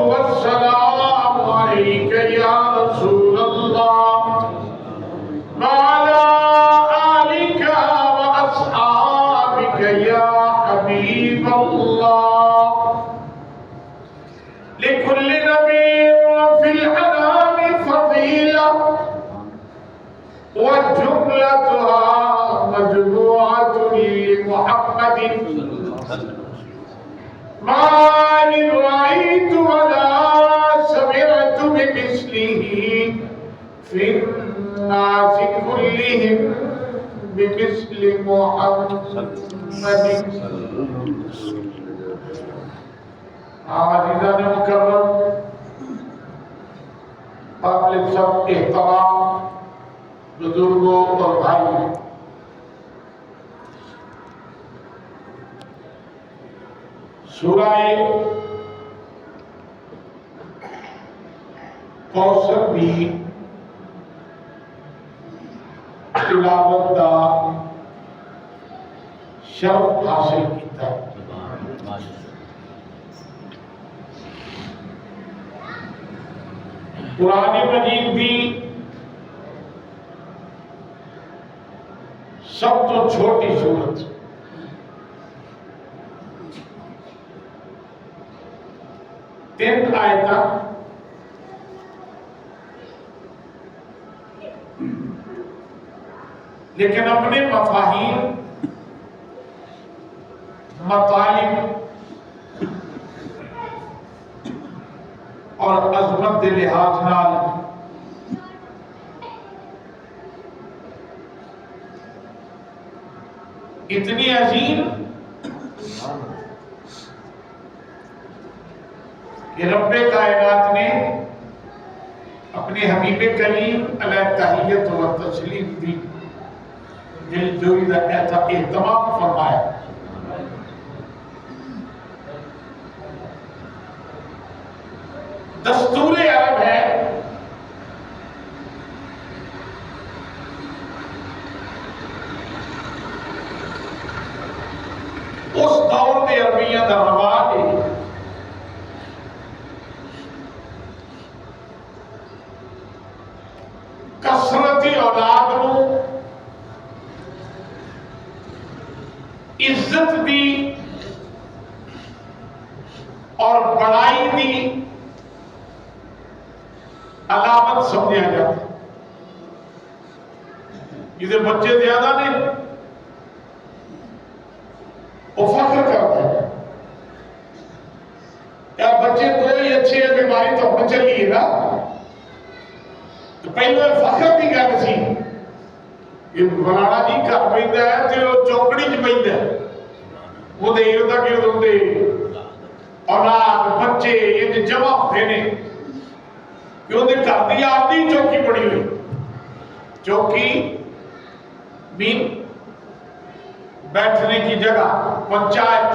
والسلام عليك يا رسول الله وعلى آلك وأصحابك يا حبيب الله لكل نبي في الأنام فضيلة وجملتها مجموعة لمحمد ما إن رأيت ولا سمعت بمثله في الناس كلهم بمثل محمد عزیزان مکرم قابل سب احترام بزرگوں اور بھائی، سورہ کوثر بھی تلاوت دا شرف حاصل کیتا ہے۔ قرآن مجید بھی سب تو چھوٹی سورت، تین آیتاں، لیکن اپنے مفاہیم، مطالب اور عظمت دے لحاظ نال اتنی عظیم کہ رب کائنات نے اپنے حبیب کریم علیہ تحیت و تسلیم دی دل جوئی دا اہتمام فرمایا۔ دستور عرب ہے اس دور دے عربیہ دا رواج ہے کثرتی اولاد نو عزت دی اور بڑائی دی علامت سمجھا جاتا ہے۔ جسے بچے زیادہ نے وہ فخر کرتا ہے، یا بچے دو ہی اچھے ہیں، بیماری تو ہم چلی ہے نا، تو پہلے فخر کی گل سی کہ فلانا جی گھر پیندا ہے تے وہ چوکڑی چ پیندا ہے، وہ دے ارد گرد ہوندے اولاد بچے یہ جمع ہوتے ہیں کہ وہ گھر کی آپ کی چوکی بڑی ہوئی، چوکی مین بیٹھنے کی جگہ، پنچایت،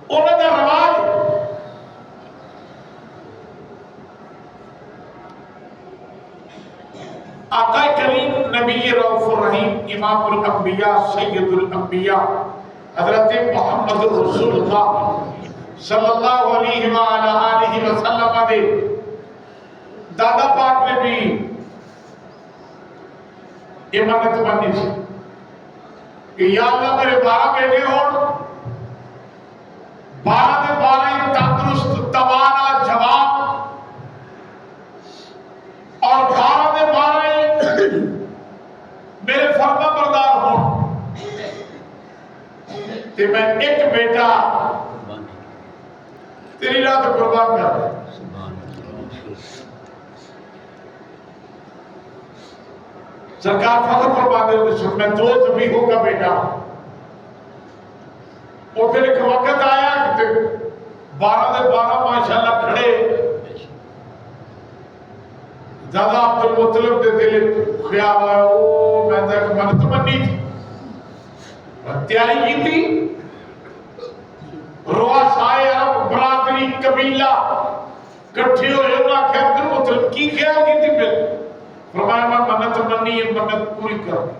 انہوں کا رواج۔ آقا کریم نبی رؤوف الرحیم امام الانبیاء سید الانبیاء حضرت محمد رسول اللہ صلی اللہ علیہ وآلہ وسلم دے دادا پاک نے بھی یہ منت بنی تھی کہ یا اللہ میرے 12 بیٹے ہوں، 12 دے 12 ہی تندرست توانا جوان، اور 12 دے 12 ہی میرے فرما بردار ہوں، کہ میں ایک بیٹا تیری راہ تو قربان کر رہا ہے۔ سرکار فخر فرماتے ہوئے سن میں 2 ذبیحوں کا بیٹا ہوں۔ اور پھر ایک وقت آیا کہ 12 دے 12 ماشاءاللہ کھڑے، زیادہ عبد المطلب دے دل خیال آیا او میں تک منت منی تھی، تیاری کی تھی، رؤسائے عرب برادری قبیلہ کٹھے ہوئے، انہوں نے عبد المطلب کی خیال کی تھی، پھر فرمایا میں منت منی ہے، منت پوری کر دی۔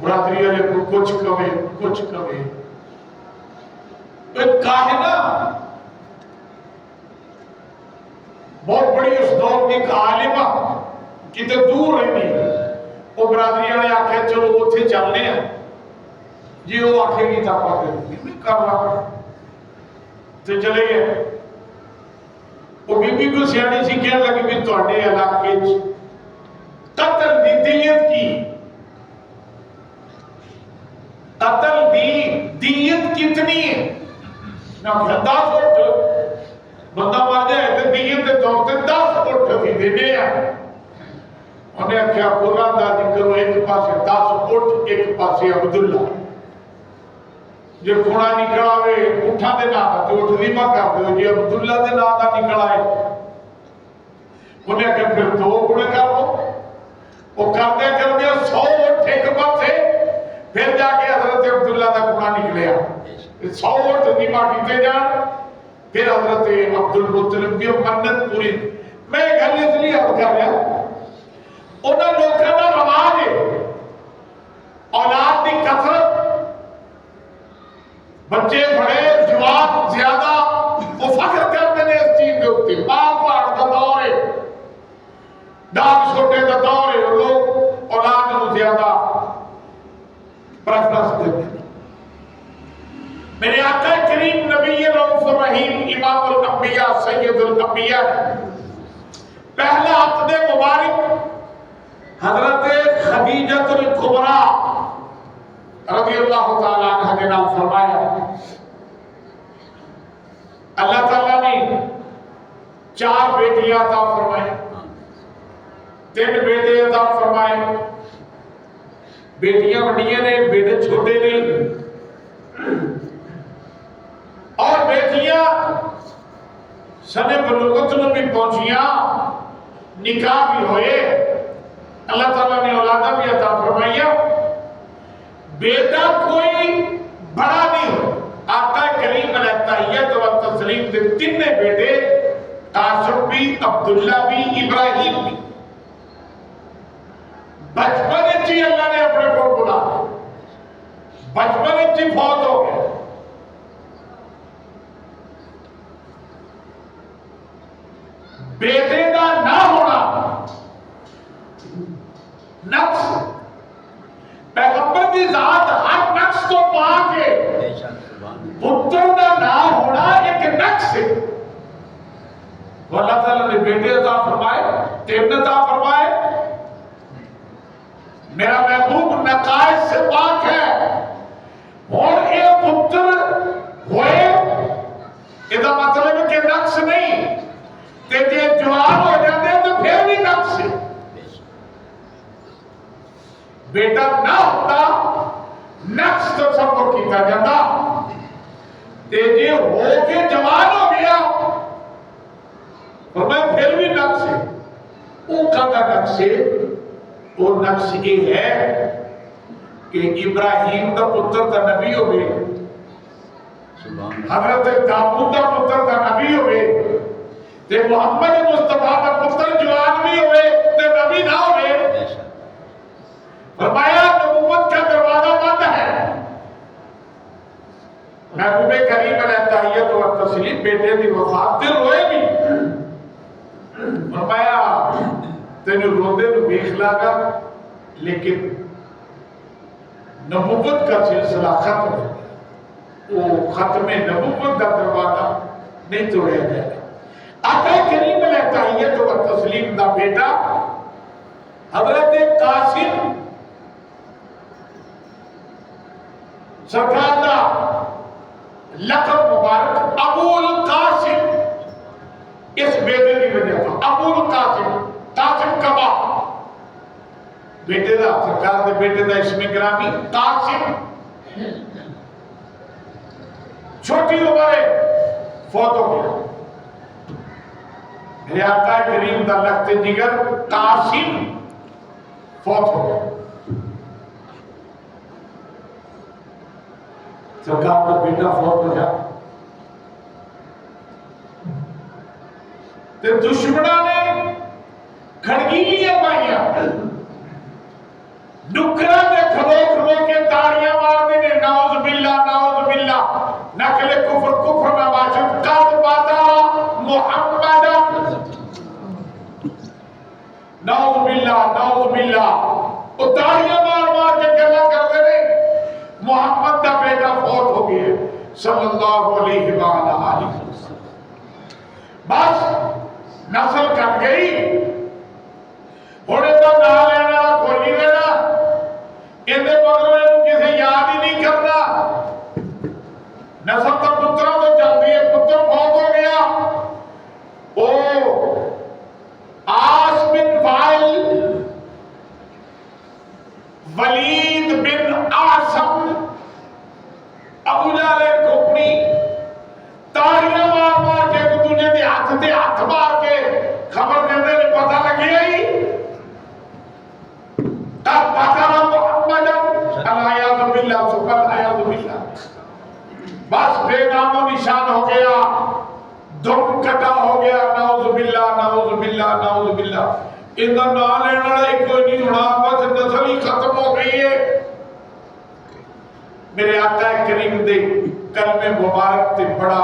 برادری والے کو کچھ کہے، کچھ کہے، ایک کاہنہ بہت بڑی اس دور کی ایک عالمہ کتے دور رہتی ہے، وہ برادریاں نے آکھے چلو اتھے چلنے ہیں جی، وہ آکھے گی تھا پاتے میں کر رہا تو چلے گئے۔ وہ بی بی کو سیاڑی سی کہنے لگی بھی توڑے علاقے قتل دی دیت کی، قتل دی دیت کتنی ہے؟ نہ 10 اٹھ بندہ مار جائے تو دیت دے طور تے 10 اٹھ بھی دینے ہیں۔ انہیں کیا قرآن دا ذکر ہو، ایک پاسے 10 اٹھ ایک پاسے عبداللہ، جو کھوڑا نکلا ہوئے اٹھا دے نا تو اٹھ ریمہ کر دے جی عبداللہ دے نا دا نکلا ہے۔ انہیں کہ پھر 2 کھوڑے کر لو، وہ کردے 100 اٹھ ایک پاسے، پھر جا کے حضرت عبداللہ دا کھوڑا نکلیا 100 اٹھ ریمہ کیتے جان، پھر حضرت عبدالمطلب کی منت پوری۔ میں گھر اس لیے عرض کر رہا انہاں لوگوں کا رواج ہے اولاد کی کثرت، بچے بڑے جوان زیادہ، وہ فخر کرتے ہیں اس چیز کے ہوتے بال پاڑ کا دور ہے، ڈاک چھوٹے کا دور ہے، لوگ اولاد کو زیادہ پریفرنس دیتے ہیں۔ میرے آقا کریم نبی رؤوف الرحیم امام الانبیاء سید الانبیاء پہلا عقد مبارک حضرت خدیجۃ الکبریٰ رضی اللہ تعالیٰ عنہ کے نام فرمایا۔ اللہ تعالیٰ نے 4 بیٹیاں عطا فرمائے، 3 بیٹے عطا فرمائے، بیٹیاں بڑیاں نے بیٹے چھوٹے نہیں، اور بیٹیاں سنے بلوغت میں بھی پہنچیاں، نکاح بھی ہوئے، اللہ تعالیٰ نے اولادہ بھی عطا فرمائیا۔ بیٹا کوئی بڑا نہیں ہو، آقا کریم علیہ التحیت و تسلیم کے 3 بیٹے، قاسم بھی، عبداللہ بھی، ابراہیم بھی، بچپن چی اللہ نے اپنے کو بلا، بچپن چی فوت ہو گئے۔ بیٹے کا نہ ہونا نقص، پیغمبر کی ذات ہر نقص تو پاک ہے، پتر کا نہ ہونا ایک نقص ہے۔ وہ اللہ تعالیٰ نے بیٹے عطا فرمائے، 3 عطا فرمائے۔ میرا محبوب نقائص سے پاک ہے، اور ایک پتر ہوئے اذا مطلب کہ نقص نہیں، کہ جب جوان ہو جاتے ہیں تو پھر بھی نقص ہے۔ بیٹا نہ ہوتا نقص تصور کیتا جاتا، جے ہو کے جوان ہو گیا اور میں پھر بھی نقص ہے۔ وہ کہتا نقص ہے، وہ نقص یہ ہے کہ ابراہیم کا پتر کا نبی ہوئے، حضرت داؤد کا پتر کا نبی ہوئے، تے محمد مصطفیٰ کا پتر جوان بھی ہوئے تے نبی نہ ہوئے۔ فرمایا نبوت کا دروازہ بند ہے۔ محبوب کریم علیہ التحیت و تسلیم بیٹے دی وفات تے روئے بھی، فرمایا تینو روندے نو دیکھ لاگا، لیکن نبوت کا سلسلہ ختم ہے، وہ ختم نبوت کا دروازہ نہیں توڑے جائے۔ آقا کریم علیہ التحیت و تسلیم دا بیٹا حضرت قاسم سرکار دا لقب مبارک ابو القاسم، اس بیٹے کی وجہ تھا ابو القاسم، قاسم کبا بیٹے دا، سرکار دے بیٹے دا اسم گرامی قاسم، چھوٹی عمر فوت ہو گیا۔ میرے آقا کریم دا لخت جگر قاسم فوت ہو گیا۔ سرکار کا بیٹا فوت ہو گیا، تے دشمنوں نے کھڑگیلیاں پائیاں، نکرہ دے کھلو کھلو کے تاڑیاں مار دینے، نعوذ باللہ نعوذ باللہ، نقل کفر کفر میں واجب قد باتا محمد نعوذ باللہ اتاریاں مار مار کے گلا کر دے محمد دا بیٹا فوت ہو گیا صلی اللہ علیہ وآلہ وسلم بس نسل کٹ گئی ہونے تو نہ لینا کوئی نہیں لینا اندھے مگر میں کسی یاد ہی نہیں کرنا نسل تو پتروں تو چلتی ہے پتر فوت ہو گیا او آس بن فائل ولید بن آسم ابو جہل کو اپنی تاریاں مار مار کے ایک دوسرے دے ہاتھ مار کے خبر دینے نے پتہ لگی آئی تب پتہ محمد العیاذ باللہ سبحان العیاذ باللہ بس بے نام و نشان ہو گیا دم کٹا ہو گیا نعوذ باللہ نعوذ باللہ نعوذ باللہ اندر نہ لینا کوئی نہیں ہونا بس نسل ہی ختم ہو گئی ہے میرے آقا کریم دے کلمہ مبارک تے بڑا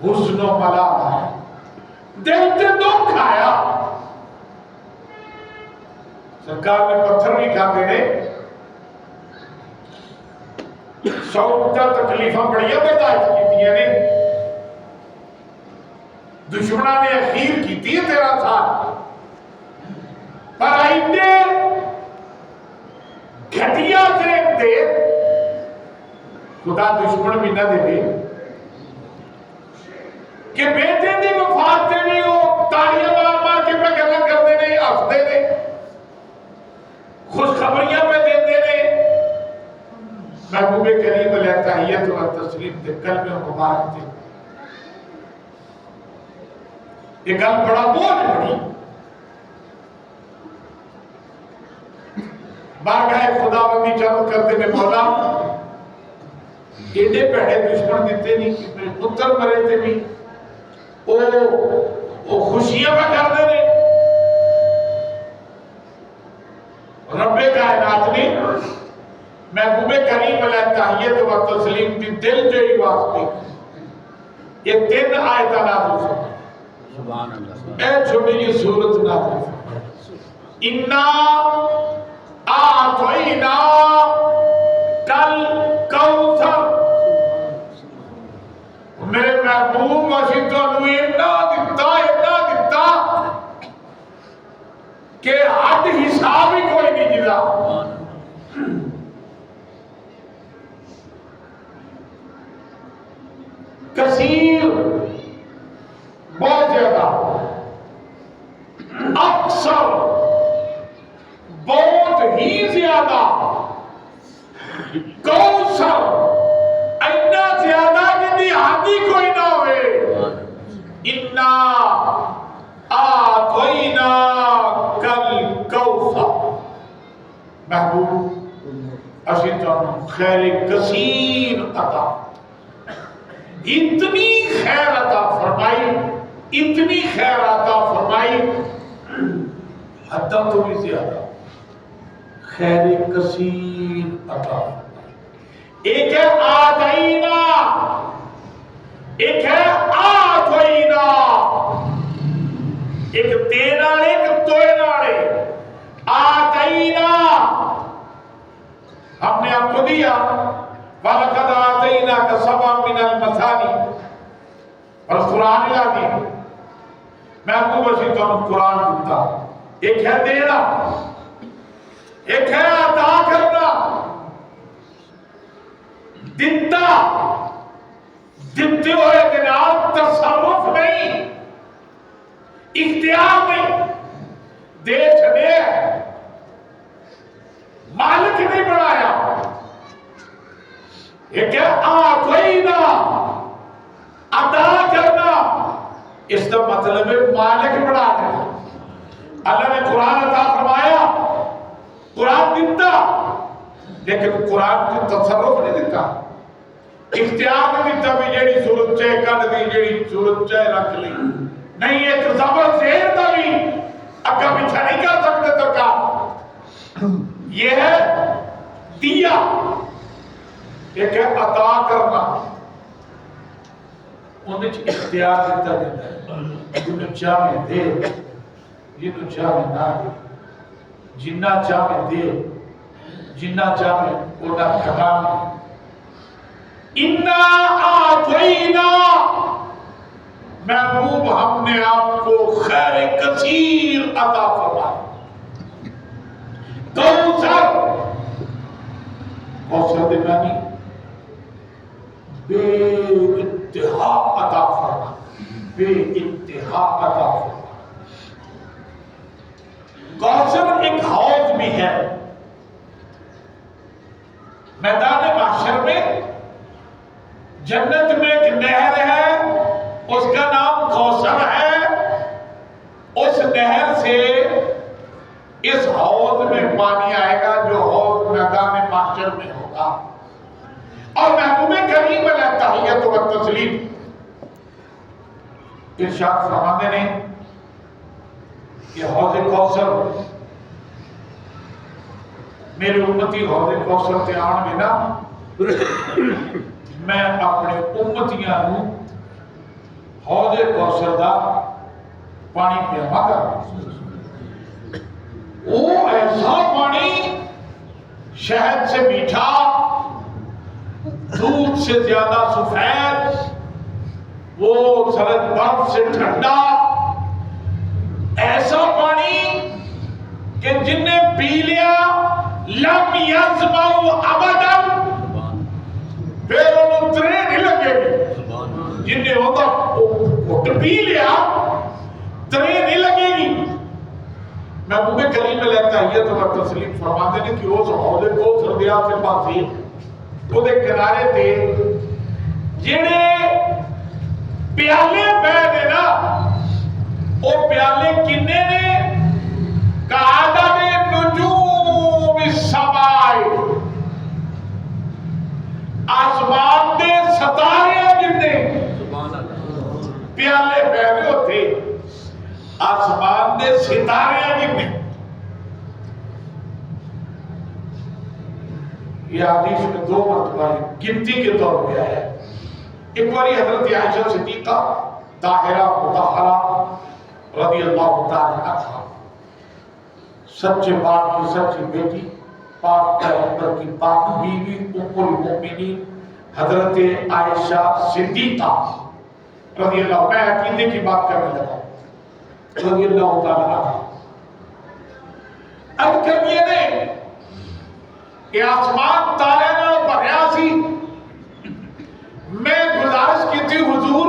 حسن و ملال ہے دل تے دکھ آیا سرکار نے پتھر بھی کھاتے رہے سعودہ تکلیفہ بڑھیا برداشت کی تھی نے دشمنہ نے اخیر کی تھی 13 سال پر آئندے گھٹیا سے دے خدا دشمن بھی نہ دے دے کہ بیٹے دی وفات تے بھی وہ تاریاں مار مار کے پہ گلا کر دے نہیں ہنس دے نے خوشخبریاں پہ دیتے نے محبوب کریم علیہ تحیت و تسلیم تے قلب مبارک تے یہ گل بڑا بوجھ بڑی بارگاہ خداوندی چاہت کرتے نے مولا ایڈے پیڑے دشمن دیتے نہیں کہ پتر مرے تھے بھی وہ خوشیاں میں کر دے نے رب کائنات نے محبوب کریم علیہ تحیت و تسلیم کی دل جو ہی واسطے یہ 3 آیتہ نازل ہوئی سبحان اللہ اے چھوٹی یہ صورت نازل ہوئی اِنَّا آتوئینا کل کوثر میرے محبوب وسیع تو انہوں اتنا دیتا کہ حد حساب ہی کوئی نہیں جدا کثیر بہت زیادہ اکثر بہت ہی زیادہ کوثر اتنا زیادہ کہ دیہاتی کوئی نہ ہوئے اِنَّا آتوئینا کل کوثر محبوب اسی تو خیر کثیر عطا اتنی خیر عطا فرمائی اتنی خیر عطا فرمائی حدہ تو بھی زیادہ خیر کثیر عطا ایک ہے آتینا ایک ہے آتینا ایک دینا رے ایک توئنا رے آتینا ہم نے آپ کو دیا وَلَقَدْ آتَيْنَاكَ سَبْعًا مِنَ الْمَثَانِي اور قرآن لاتی میں آپ کو بسی تو قرآن دیتا ایک ہے دینا ایک ہے عطا کرنا دیتا دیتے ہوئے جناب تصرف نہیں اختیار نہیں دے چھڑے مالک نہیں بنایا یہ کیا آتوئینا عطا کرنا اس کا مطلب ہے مالک بنا دینا اللہ نے قرآن عطا فرمایا قرآن دیتا لیکن قرآن کی تصرف نہیں دیتا اختیار نہیں دیتا بھی جیڑی صورت چاہے کر دی جیڑی صورت چاہے رکھ لی نہیں ایک زبر زیر دا بھی اگا پیچھا نہیں کر سکتے تو کا یہ ہے دیا ایک ہے عطا کرنا اندر اختیار دیتا جاتا ہے، جنہوں چاہے دے، جنہوں چاہے نہ دے، جنہ چاہے دے، جنہ چاہے اونا کھٹام۔ اِنَّا آتَيْنَا، محبوب ہم نے آپ کو خیر کثیر عطا فرمایا۔ کوثر، کوثر دے معنی بے انتہا عطا فرمایا، بے انتہا عطا فرمایا۔ کوثر ایک حوض بھی ہے، میدان محشر میں جنت میں ایک نہر ہے، اس کا نام کوثر ہے۔ اس نہر سے اس حوض میں پانی آئے گا جو حوض میدان محشر میں ہوگا، اور محبوب کریم علیہ تحیت و تسلیم ارشاد فرماتے نے کہ حوض کوثر، میرے امتی حوض کوثر تے آن میں نا، میں اپنے امتیاں نوں حوض کوثر دا پانی پیاواں گا۔ وہ ایسا پانی شہد سے میٹھا، دودھ سے زیادہ سفید، وہ سرد برف سے ٹھنڈا، ایسا پانی کہ جن نے پی لیا لم یظمأ ابدا، پھر انہوں ترے نہیں لگے گی۔ جن نے ہوتا گھٹ پی لیا ترے نہیں لگے گی۔ محبوب کریم علیہ تحیت و تسلیم فرماتے ہیں کہ اس حوض کوثر دیا سے پاسی وہ دے کنارے تھے جنہیں پیالے پہنے نا، وہ پیالے کنے نے کعدد نجوم السماء، آسمان دے ستارے جننے پیالے پہنے ہوتے، آسمان دے ستارے جننے۔ یہ حدیث میں دو مرتبہ گنتی کے طور پہ آیا ہے۔ ایک باری حضرت عائشہ صدیقہ طاہرہ مطہرہ رضی اللہ تعالی عنہا، سچے باپ کی سچی بیٹی، پاک پیغمبر کی پاک بیوی، ام المؤمنین حضرت عائشہ صدیقہ رضی اللہ، میں عقیدے کی بات کرنے لگا، رضی اللہ تعالی عنہ۔ اب کبھی نے کہ آسمان تارے نہ بھریا سی، میں گزارش کی تھی حضور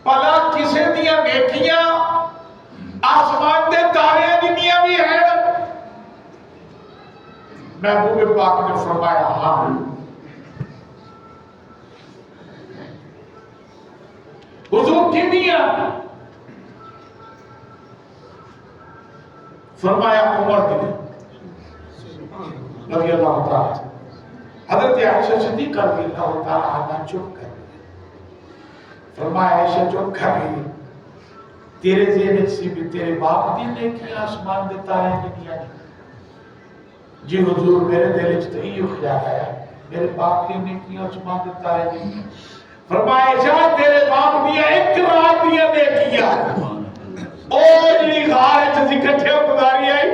پلا کسے دیا نیکیاں آسمان دے تارے دنیا بھی ہے؟ محبوب پاک نے فرمایا ہاں۔ حضور کی دیا؟ فرمایا عمر دی رضی اللہ تعالی۔ حضرت عائشہ صدیقہ رضی اللہ تعالی عنہ چپ کر گئی، فرمایا عائشہ چپ کر گئی، تیرے ذہن سے بھی تیرے باپ دی نیکیاں آسمان دے تارے دنیا نہیں؟ جی حضور میرے دل وچ تے ایو خیال آیا، میرے باپ دی نیکیاں آسمان دے تارے دنیا۔ فرمایا عائشہ تیرے باپ دی ایک رات دی نیکیاں او جڑی غار وچ اسی کٹھے گزاری آئی